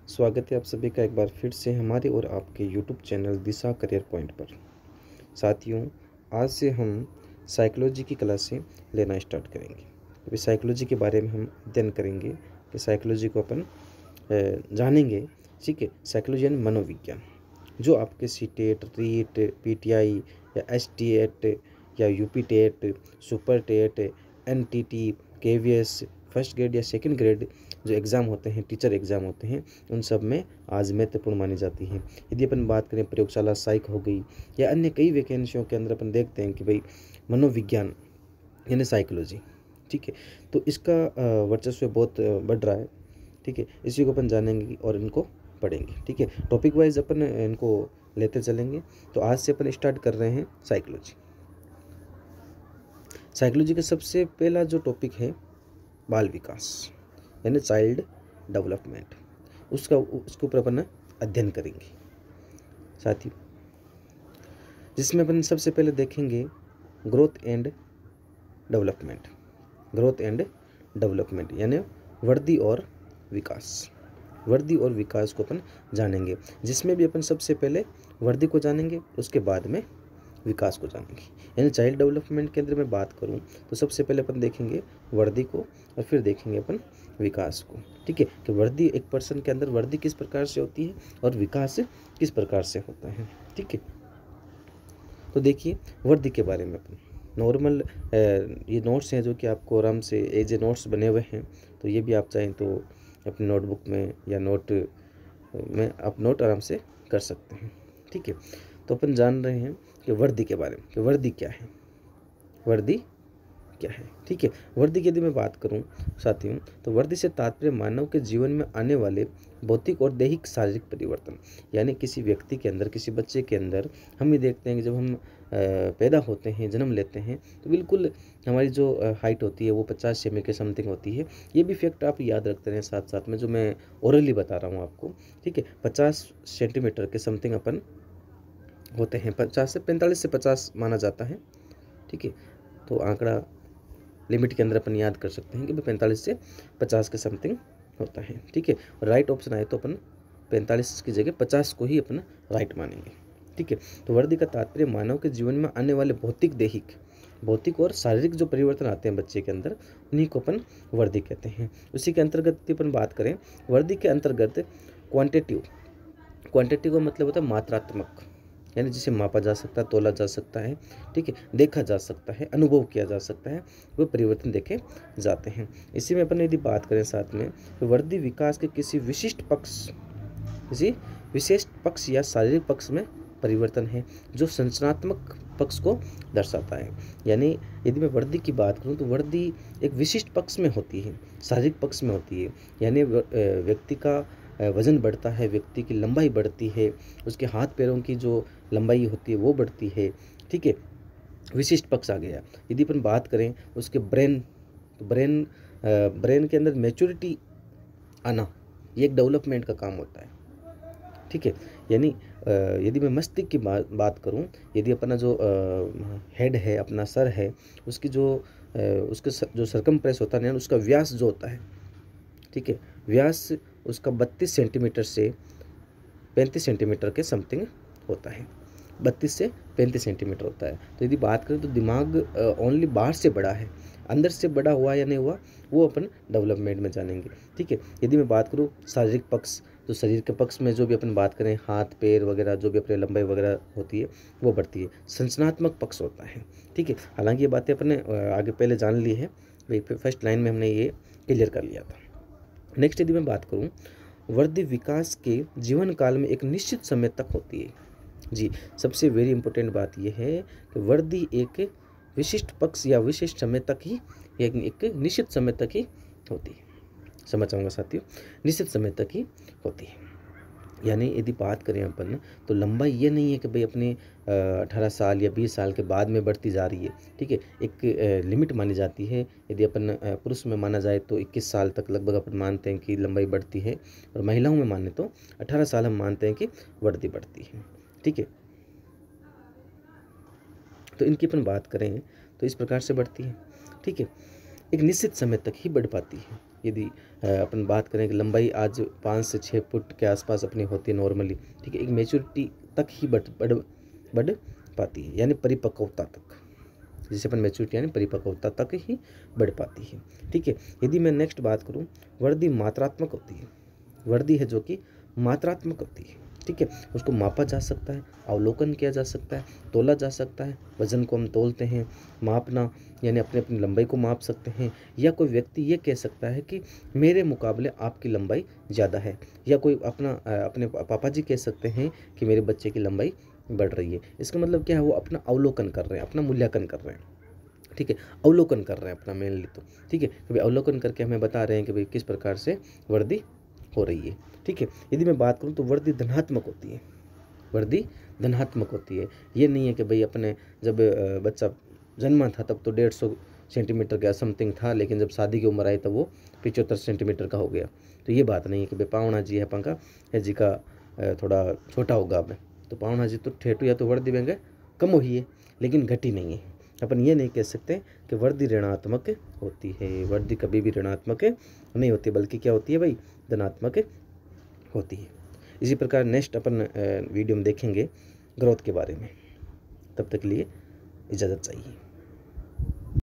स्वागत है आप सभी का एक बार फिर से हमारे और आपके YouTube चैनल दिशा करियर पॉइंट पर। साथियों, आज से हम साइकोलॉजी की क्लासें लेना स्टार्ट करेंगे। अभी साइकोलॉजी के बारे में हम अध्ययन करेंगे कि साइकोलॉजी को अपन जानेंगे। ठीक है, साइकोलॉजी यानी मनोविज्ञान, जो आपके सीटेट, रीट, पीटीआई या एसटीएट या UPTET, super TET, NTT, KVS, first grade या सेकंड ग्रेड जो एग्ज़ाम होते हैं, टीचर एग्ज़ाम होते हैं, उन सब में आज महत्वपूर्ण मानी जाती हैं। यदि अपन बात करें प्रयोगशाला साइक हो गई या अन्य कई वैकेंसियों के अंदर अपन देखते हैं कि भाई मनोविज्ञान यानी साइकोलॉजी, ठीक है, तो इसका वर्चस्व बहुत बढ़ रहा है। ठीक है, इसी को अपन जानेंगे और इनको पढ़ेंगे। ठीक है, टॉपिक वाइज अपन इनको लेते चलेंगे। तो आज से अपन स्टार्ट कर रहे हैं साइकोलॉजी। साइकोलॉजी का सबसे पहला जो टॉपिक है बाल विकास यानी चाइल्ड डेवलपमेंट, उसके ऊपर अपन अध्ययन करेंगे साथियों, जिसमें अपन सबसे पहले देखेंगे growth and development. Growth and development यानी वृद्धि और विकास। वृद्धि और विकास को अपन जानेंगे, जिसमें भी अपन सबसे पहले वृद्धि को जानेंगे, उसके बाद में विकास को जानेंगे। यानी चाइल्ड डेवलपमेंट के अंदर मैं बात करूं तो सबसे पहले अपन देखेंगे वृद्धि को और फिर देखेंगे अपन विकास को। ठीक है, कि वृद्धि एक पर्सन के अंदर वृद्धि किस प्रकार से होती है और विकास किस प्रकार से होता है। ठीक है, तो देखिए वृद्धि के बारे में अपन नॉर्मल ये नोट्स हैं जो कि आपको आराम से एज ए नोट्स बने हुए हैं, तो ये भी आप चाहें तो अपने नोटबुक में या नोट में आप नोट आराम से कर सकते हैं। ठीक है, तो अपन जान रहे हैं कि वृद्धि के बारे में, कि वृद्धि क्या है, वृद्धि क्या है। ठीक है, वृद्धि की यदि मैं बात करूं साथियों, तो वृद्धि से तात्पर्य मानव के जीवन में आने वाले भौतिक और दैहिक शारीरिक परिवर्तन। यानी किसी व्यक्ति के अंदर, किसी बच्चे के अंदर हम ये देखते हैं कि जब हम पैदा होते हैं, जन्म लेते हैं, तो बिल्कुल हमारी जो हाइट होती है वो 50 सेमी के समथिंग होती है। ये भी फैक्ट आप याद रखते रहें साथ साथ में, जो मैं ओरली बता रहा हूँ आपको। ठीक है, 50 सेंटीमीटर के समथिंग अपन होते हैं, 50 से 45 से 50 माना जाता है। ठीक है, तो आंकड़ा लिमिट के अंदर अपन याद कर सकते हैं कि 45 से 50 के समथिंग होता है। ठीक है, राइट ऑप्शन आए तो अपन 45 की जगह 50 को ही अपन राइट मानेंगे। ठीक है, तो वृद्धि का तात्पर्य मानव के जीवन में आने वाले भौतिक और शारीरिक जो परिवर्तन आते हैं बच्चे के अंदर, उन्हीं को अपन वृद्धि कहते हैं। उसी के अंतर्गत अपन बात करें, वृद्धि के अंतर्गत क्वांटिटिव का मतलब होता है मात्रात्मक, यानी जिसे मापा जा सकता है, तोला जा सकता है। ठीक है, देखा जा सकता है, अनुभव किया जा सकता है, वो परिवर्तन देखे जाते हैं। इसी में अपन यदि बात करें साथ में, तो वृद्धि विकास के किसी विशेष पक्ष या शारीरिक पक्ष में परिवर्तन है जो संरचनात्मक पक्ष को दर्शाता है। यानी यदि मैं वृद्धि की बात करूं तो वृद्धि एक विशिष्ट पक्ष में होती है, शारीरिक पक्ष में होती है। यानी व्यक्ति का वजन बढ़ता है, व्यक्ति की लंबाई बढ़ती है, उसके हाथ पैरों की जो लंबाई होती है वो बढ़ती है। ठीक है, विशिष्ट पक्ष आ गया। यदि अपन बात करें उसके ब्रेन, तो ब्रेन के अंदर मैच्योरिटी आना, ये एक डेवलपमेंट का काम होता है। ठीक है, यानी यदि मैं मस्तिष्क की बात करूं, यदि अपना जो हेड है, अपना सर है, उसकी जो उसके जो सरकमफ्रेंस होता है, उसका व्यास जो होता है, ठीक है, व्यास उसका 32 सेंटीमीटर से 35 सेंटीमीटर के समथिंग होता है। 32 से 35 सेंटीमीटर होता है। तो यदि बात करें तो दिमाग ओनली बाहर से बड़ा है, अंदर से बड़ा हुआ या नहीं हुआ वो अपन डेवलपमेंट में जानेंगे। ठीक है, यदि मैं बात करूँ शारीरिक पक्ष, तो शरीर के पक्ष में जो भी अपन बात करें, हाथ पैर वगैरह जो भी अपनी लंबाई वगैरह होती है वो बढ़ती है। संरचनात्मक पक्ष होता है। ठीक है, हालांकि ये बातें अपने आगे पहले जान ली है, फर्स्ट लाइन में हमने ये क्लियर कर लिया था। नेक्स्ट यदि मैं बात करूं, वृद्धि विकास के जीवन काल में एक निश्चित समय तक होती है। जी, सबसे वेरी इंपॉर्टेंट बात यह है कि वृद्धि एक विशिष्ट पक्ष या विशिष्ट समय तक ही, एक निश्चित समय तक ही होती है। समझ आऊँगा साथियों, निश्चित समय तक ही होती है। यानी यदि बात करें अपन, तो लंबाई ये नहीं है कि भाई अपने 18 साल या 20 साल के बाद में बढ़ती जा रही है। ठीक है, एक लिमिट मानी जाती है। यदि अपन पुरुष में माना जाए तो 21 साल तक लगभग अपन मानते हैं कि लंबाई बढ़ती है, और महिलाओं में माने तो 18 साल हम मानते हैं कि वृद्धि बढ़ती है। ठीक है, तो इनकी अपन बात करें तो इस प्रकार से बढ़ती है। ठीक है, एक निश्चित समय तक ही बढ़ पाती है। यदि अपन बात करें कि लंबाई आज 5 से 6 फुट के आसपास अपनी होती है नॉर्मली, ठीक है, एक मेच्योरिटी तक ही बढ़ पाती है, यानी परिपक्वता तक, जिसे अपन मेच्योरिटी यानी परिपक्वता तक ही बढ़ पाती है, ठीक है। यदि मैं नेक्स्ट बात करूं, वर्दी मात्रात्मक होती है। वर्दी है जो कि मात्रात्मक होती है, ठीक है, उसको मापा जा सकता है, अवलोकन किया जा सकता है, तोला जा सकता है। वजन को हम तोलते हैं, मापना यानी अपने अपनी लंबाई को माप सकते हैं, या कोई व्यक्ति ये कह सकता है कि मेरे मुकाबले आपकी लंबाई ज़्यादा है, या कोई अपने पापा जी कह सकते हैं कि मेरे बच्चे की लंबाई बढ़ रही है। इसका मतलब क्या है, वो अपना अवलोकन कर रहे हैं, अपना मूल्यांकन कर रहे हैं, ठीक है, अवलोकन कर रहे हैं अपना मेनली तो, ठीक है, कि भाई अवलोकन करके हमें बता रहे हैं कि भाई किस प्रकार से वृद्धि हो रही है, ठीक है। यदि मैं बात करूं तो वृद्धि धनात्मक होती है। वृद्धि धनात्मक होती है। ये नहीं है कि भाई अपने जब बच्चा जन्मा था तब तो 150 सेंटीमीटर का समथिंग था, लेकिन जब शादी की उम्र आई तब वो 75 सेंटीमीटर का हो गया। तो ये बात नहीं है कि भाई पावना जी है पंखा है जी का थोड़ा छोटा होगा अब, तो पावना जी तो ठेठू या तो वृद्धि में कम हुई है, लेकिन घटी नहीं है। अपन ये नहीं कह सकते कि वृद्धि ऋणात्मक होती है। वृद्धि कभी भी ऋणात्मक नहीं होती, बल्कि क्या होती है भाई, धनात्मक होती है। इसी प्रकार नेक्स्ट अपन वीडियो में देखेंगे ग्रोथ के बारे में। तब तक के लिए इजाज़त चाहिए।